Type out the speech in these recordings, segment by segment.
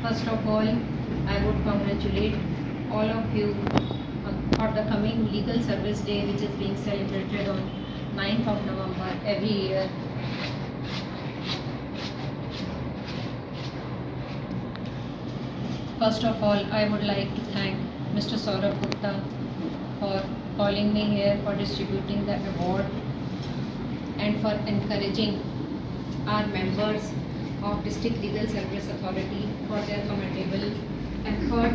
First of all, I would congratulate all of you for the coming Legal Service Day, which is being celebrated on 9th of November every year. First of all, I would like to thank Mr. Saurabh Gupta for calling me here for distributing the award and for encouraging our members of District Legal Service Authority for their commendable effort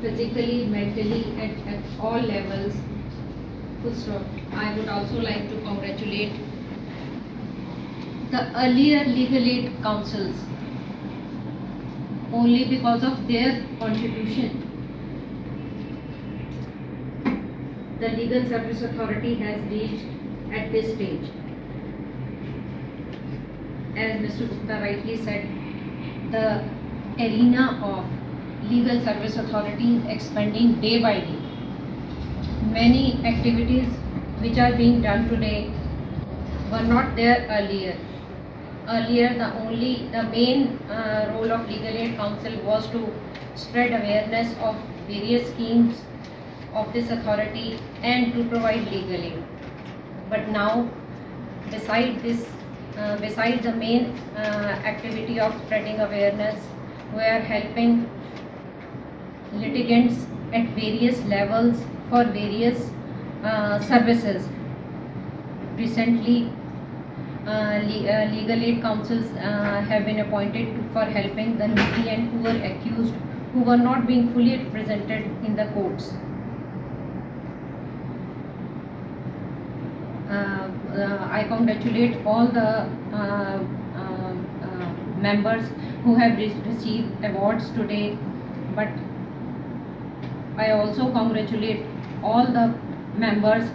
physically, mentally, at all levels. Full stop. I would also like to congratulate the earlier legal aid councils. Only because of their contribution, the Legal Service Authority has reached at this stage. As Mr. Gupta rightly said, the arena of Legal Service Authority is expanding day by day. Many activities which are being done today were not there earlier. Earlier, the main role of Legal Aid Council was to spread awareness of various schemes of this authority and to provide legal aid. But now, beside the main activity of spreading awareness, we are helping litigants at various levels for various services. Recently, legal aid councils have been appointed for helping the needy and poor accused who were not being fully represented in the courts. I congratulate all the members who have received awards today, but I also congratulate all the members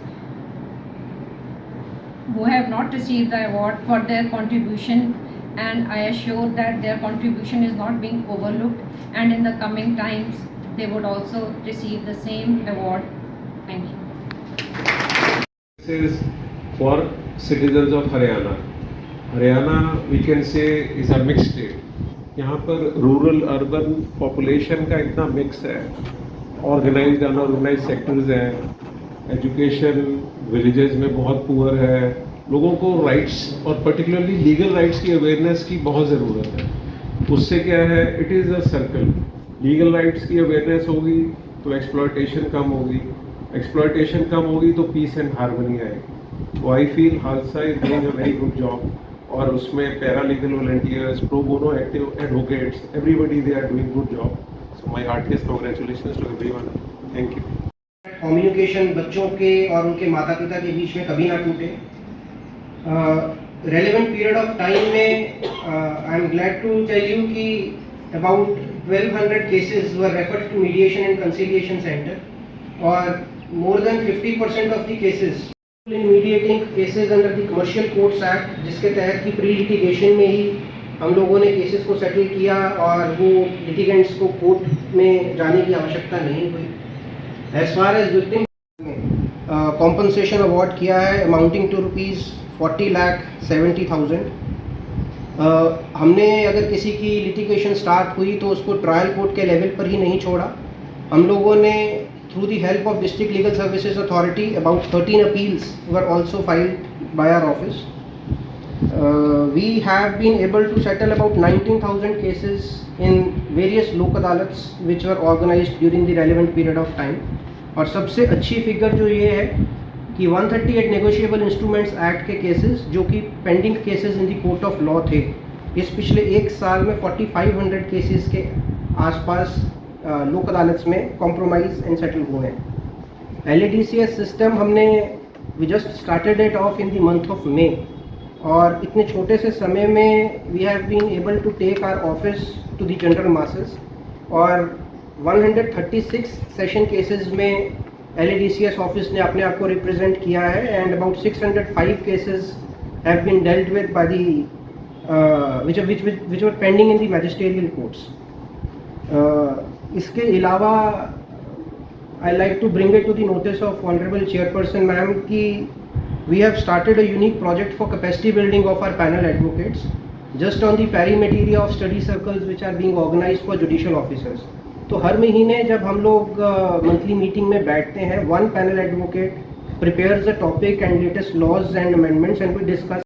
who have not received the award for their contribution, and I assure that their contribution is not being overlooked, and in the coming times they would also receive the same award. Thank you. This is for citizens of Haryana. Haryana we can say is a mixed state. यहाँ पर rural urban population का इतना mix है, organised unorganised sectors हैं, education villages में बहुत poor है, लोगों को राइट्स और पर्टिकुलरली लीगल राइट्स की अवेयरनेस की बहुत ज़रूरत है. उससे क्या है, it is a circle. Legal rights की अवेयरनेस होगी तो एक्सप्लॉयटेशन कम होगी, एक्सप्लॉयटेशन कम होगी तो पीस एंड हार्मनी आएगी. तो आई फील हादसा is doing a very good job, और उसमें paralegal volunteers, pro bono active advocates, everybody they are doing good job. So my heartiest congratulations to everyone. Thank you. Communication बच्चों के और उनके माता पिता के बीच में कभी ना टूटे. रेलेवेंट पीरियड ऑफ टाइम में I am glad to tell you कि about 1200 cases were referred to mediation and conciliation centre, और more than 50% of the cases in mediating cases under the Commercial Courts Act, जिसके तहत की pre litigation में ही हम लोगों ने केसेस को सेटल किया और वो लिटिगेंट्स को कोर्ट में जाने की आवश्यकता नहीं हुई. As far as victim compensation award किया है अमाउंटिंग टू ₹40,70,000. हमने अगर किसी की लिटिगेशन स्टार्ट हुई तो उसको ट्रायल कोर्ट के लेवल पर ही नहीं छोड़ा. हम लोगों ने through the help of District Legal Services Authority, about 13 appeals were also filed by our office. We have been able to settle about 19,000 cases in various लोक अदालत्स which were organized during the relevant period of time. और सबसे अच्छी figure जो ये है कि 138 Negotiable Instruments Act के cases जो कि pending cases in the court of law थे, इस पिछले एक साल में 4500 केसेस के आसपास लोक अदालत में कॉम्प्रोमाइज एंड सेटल हुए हैं. LADCS सिस्टम हमने we just started it off in the month of May, और इतने छोटे से समय में we have been able to take our office to the general masses, और 136 सेशन केसेस में LADCS ऑफिस ने अपने आप को रिप्रेजेंट किया है, and about 605 cases have been dealt with by the which were pending in the magisterial courts. इसके अलावा I like to bring it to the notice of honourable chairperson ma'am कि we have started a unique project for capacity building of our panel advocates. just on the perimeteria of study circles which are being organized for judicial officers. तो हर महीने जब हम लोग monthly meeting में बैठते हैं, one panel advocate prepares the topic and latest laws and amendments and we discuss